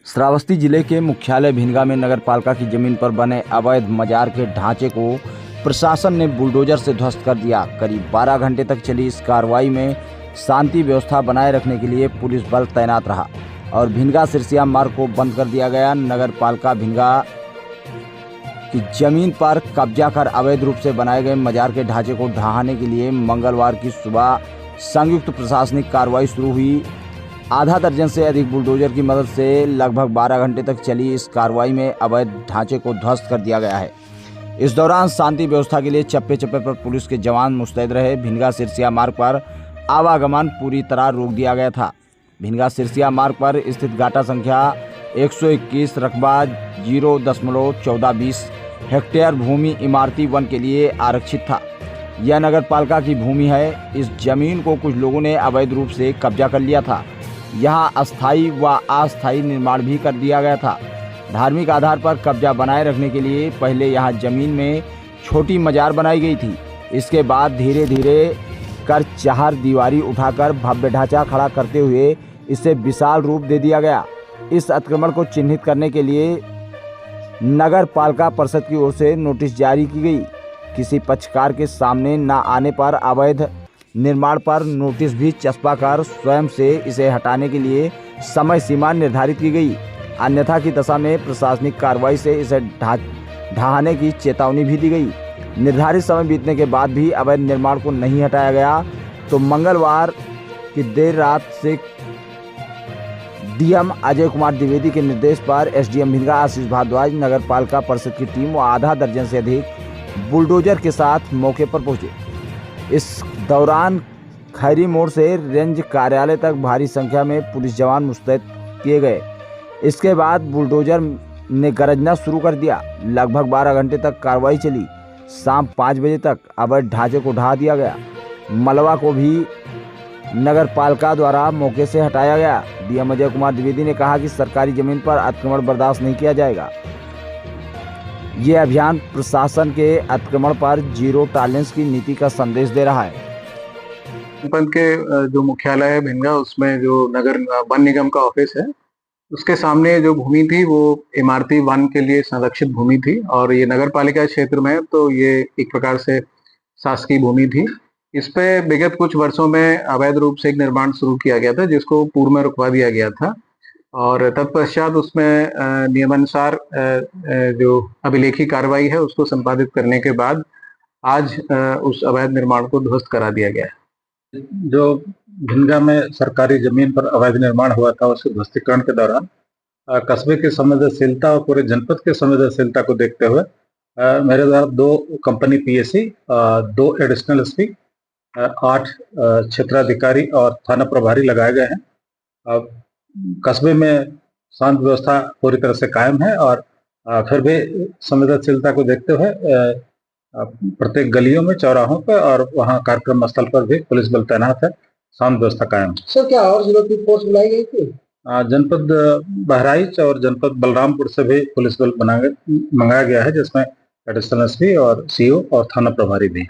श्रावस्ती जिले के मुख्यालय भिनगा में नगर पालिका की जमीन पर बने अवैध मजार के ढांचे को प्रशासन ने बुलडोजर से ध्वस्त कर दिया। करीब 12 घंटे तक चली इस कार्रवाई में शांति व्यवस्था बनाए रखने के लिए पुलिस बल तैनात रहा और भिनगा सिरसिया मार्ग को बंद कर दिया गया। नगर पालिका भिनगा की जमीन पर कब्जा कर अवैध रूप से बनाए गए मजार के ढांचे को ढहाने के लिए मंगलवार की सुबह संयुक्त प्रशासनिक कार्रवाई शुरू हुई। आधा दर्जन से अधिक बुलडोजर की मदद से लगभग 12 घंटे तक चली इस कार्रवाई में अवैध ढांचे को ध्वस्त कर दिया गया है। इस दौरान शांति व्यवस्था के लिए चप्पे चप्पे पर पुलिस के जवान मुस्तैद रहे। भिनगा सिरसिया मार्ग पर आवागमन पूरी तरह रोक दिया गया था। भिनगा सिरसिया मार्ग पर स्थित गाटा संख्या 121 रकबा 0.1420 हेक्टेयर भूमि इमारती वन के लिए आरक्षित था। यह नगर पालिका की भूमि है। इस जमीन को कुछ लोगों ने अवैध रूप से कब्जा कर लिया था। यहाँ अस्थायी व अस्थायी निर्माण भी कर दिया गया था। धार्मिक आधार पर कब्जा बनाए रखने के लिए पहले यहाँ जमीन में छोटी मजार बनाई गई थी। इसके बाद धीरे धीरे कर चार दीवारी उठाकर भव्य ढांचा खड़ा करते हुए इसे विशाल रूप दे दिया गया। इस अतिक्रमण को चिन्हित करने के लिए नगर पालिका परिषद की ओर से नोटिस जारी की गई। किसी पक्षकार के सामने न आने पर अवैध निर्माण पर नोटिस भी चस्पा कर स्वयं से इसे हटाने के लिए समय सीमा निर्धारित की गई। अन्यथा की दशा में प्रशासनिक कार्रवाई से इसे ढहाने की चेतावनी भी दी गई। निर्धारित समय बीतने के बाद भी अवैध निर्माण को नहीं हटाया गया तो मंगलवार की देर रात से डीएम अजय कुमार द्विवेदी के निर्देश पर एसडीएम भिनगा आशीष भारद्वाज, नगर पालिका परिषद की टीम व आधा दर्जन से अधिक बुलडोजर के साथ मौके पर पहुंचे। इस दौरान खैरी मोड़ से रेंज कार्यालय तक भारी संख्या में पुलिस जवान मुस्तैद किए गए। इसके बाद बुलडोजर ने गरजना शुरू कर दिया। लगभग 12 घंटे तक कार्रवाई चली। शाम 5 बजे तक अवैध ढांचे को ढहा दिया गया। मलबा को भी नगर पालिका द्वारा मौके से हटाया गया। डीएम अजय कुमार द्विवेदी ने कहा कि सरकारी जमीन पर अतिक्रमण बर्दाश्त नहीं किया जाएगा। ये अभियान प्रशासन के अतिक्रमण पर जीरो टॉलरेंस की नीति का संदेश दे रहा है। जनपद के जो मुख्यालय है भिनगा, उसमें जो नगर वन निगम का ऑफिस है, उसके सामने जो भूमि थी वो इमारती वन के लिए संरक्षित भूमि थी और ये नगर पालिका क्षेत्र में, तो ये एक प्रकार से शासकीय भूमि थी। इस पे विगत कुछ वर्षों में अवैध रूप से एक निर्माण शुरू किया गया था, जिसको पूर्व में रुकवा दिया गया था और तत्पश्चात उसमें नियमानुसार जो अभिलेखी कार्रवाई है उसको संपादित करने के बाद आज उस अवैध निर्माण को ध्वस्त करा दिया गया है। जो भिनगा में सरकारी जमीन पर अवैध निर्माण हुआ था, उसके ध्वस्तीकरण के दौरान कस्बे की संवेदनशीलता और पूरे जनपद की संवेदनशीलता को देखते हुए मेरे द्वारा 2 कंपनी पीएससी, 2 एडिशनल एसपी, 8 क्षेत्राधिकारी और थाना प्रभारी लगाए गए हैं। कस्बे में शांत व्यवस्था पूरी तरह से कायम है और फिर भी संवेदनशीलता को देखते हुए प्रत्येक गलियों में, चौराहों पर और वहां कार्यक्रम स्थल पर भी पुलिस बल तैनात है। शांत व्यवस्था कायम है। सर, क्या और जिलों की फोर्स बुलाई गई थी? जनपद बहराइच और जनपद बलरामपुर से भी पुलिस बल मंगाया गया है, जिसमें एडिशनल एसपी और सीओ और थाना प्रभारी भी।